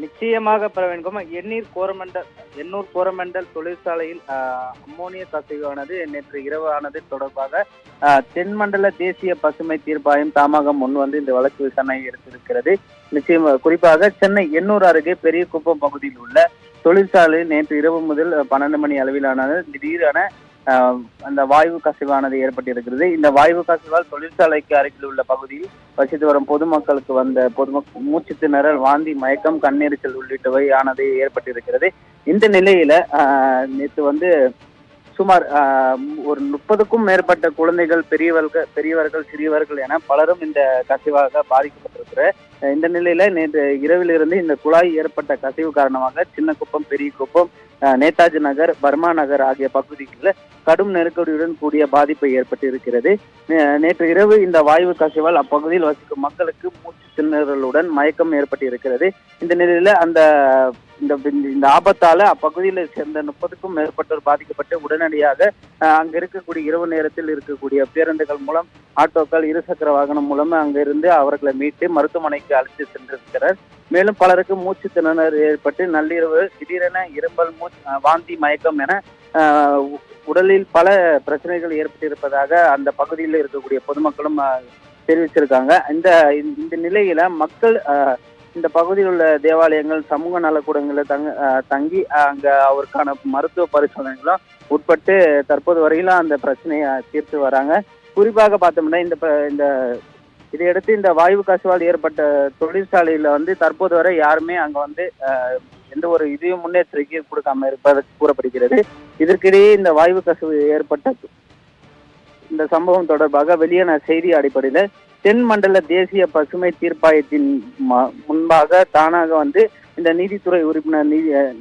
நிச்சயமாக பிரவீன்குமார். எண்ணூர் கோரமண்டல் தொழிற்சாலையில் அம்மோனிய கசிவானது நேற்று இரவு ஆனது தொடர்பாக தென்மண்டல தேசிய பசுமை தீர்ப்பாயம் தாமாக முன் வந்து இந்த வழக்கு விசாரணை எடுத்திருக்கிறது. நிச்சயமாக குறிப்பாக சென்னை எண்ணூர் அருகே பெரிய குப்பம் பகுதியில் உள்ள தொழிற்சாலையில் நேற்று இரவு முதல் 12 மணி அளவிலான திடீரென அந்த வாயு கசிவானது ஏற்பட்டிருக்கிறது. இந்த வாயு கசிவால் தொழிற்சாலைக்கு அருகில் உள்ள பகுதியில் வசித்து வரும் பொதுமக்களுக்கு மூச்சு திணறல், வாந்தி, மயக்கம், கண்ணெரிச்சல் உள்ளிட்டவை ஆனது ஏற்பட்டிருக்கிறது. இந்த நிலையில நேற்று சுமார் ஒரு 30க்கும் மேற்பட்ட குழந்தைகள், பெரியவர்கள், சிறியவர்கள் என பலரும் இந்த கசிவாக பாதிக்கப்பட்டிருக்கிற இந்த நிலையில நேற்று இரவிலிருந்து இந்த குழாய் ஏற்பட்ட கசிவு காரணமாக சின்னக்குப்பம், பெரிய குப்பம், நேதாஜி நகர், பர்மா நகர் ஆகிய பகுதிகளில் கடும் நெருக்கடியுடன் கூடிய பாதிப்பு ஏற்பட்டிருக்கிறது. நேற்று இரவு இந்த வாயு கசிவால் அப்பகுதியில் வசிக்கும் மக்களுக்கு மூச்சு திணறலுடன் மயக்கம் ஏற்பட்டிருக்கிறது. இந்த நிலையில இந்த ஆபத்தால அப்பகுதியில் சேர்ந்த 30க்கும் மேற்பட்டோர் பாதிக்கப்பட்டு உடனடியாக அங்க இருக்கக்கூடிய இரவு நேரத்தில் இருக்கக்கூடிய பேருந்துகள் மூலம், ஆட்டோக்கள், இருசக்கர வாகனம் மூலம் அங்கிருந்து அவர்களை மீட்டு மருத்துவமனைக்கு அழைத்து சென்றிருக்கிறார். மேலும் பலருக்கு மூச்சு திணறல் ஏற்பட்டு நள்ளிரவு திடீரென இரும்பல், வாந்தி, மயக்கம் என உடலில் பல பிரச்சனைகள் ஏற்பட்டிருப்பதாக அந்த பகுதியில் இருக்கக்கூடிய பொதுமக்களும் தெரிவிச்சிருக்காங்க. இந்த நிலையில மக்கள் இந்த பகுதியில் உள்ள தேவாலயங்கள், சமூக நலக்கூடங்களில் தங்கி அங்க அவருக்கான மருத்துவ பரிசோதனைகளும் உட்பட்டு தற்போது வரையிலும் அந்த பிரச்சனையை தீர்த்து வராங்க. குறிப்பாக பார்த்தோம்னா இதையடுத்து இந்த வாயு கசிவால் ஏற்பட்ட தொழிற்சாலையில தற்போது வரை யாருமே அங்க எந்த ஒரு இதையும் முன்னெச்சரிக்கை கொடுக்காம இருப்பதாக கூறப்படுகிறது. இதற்கிடையே இந்த வாயு கசிவு ஏற்பட்ட இந்த சம்பவம் தொடர்பாக வெளியான செய்தி அடிப்படையில தென்மண்டல தேசிய பசுமை தீர்ப்பாயத்தின் முன்பாக தானாக இந்த நீதித்துறை உறுப்பினர்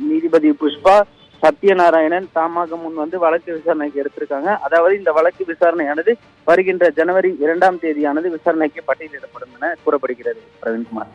நீதிபதி புஷ்பா சத்யநாராயணன் தாமாக முன் வழக்கு விசாரணைக்கு எடுத்திருக்காங்க. அதாவது இந்த வழக்கு விசாரணையானது வருகின்ற ஜனவரி 2ஆம் தேதியானது விசாரணைக்கு பட்டியலிடப்படும் என கூறப்படுகிறது. பிரவீன்குமார்.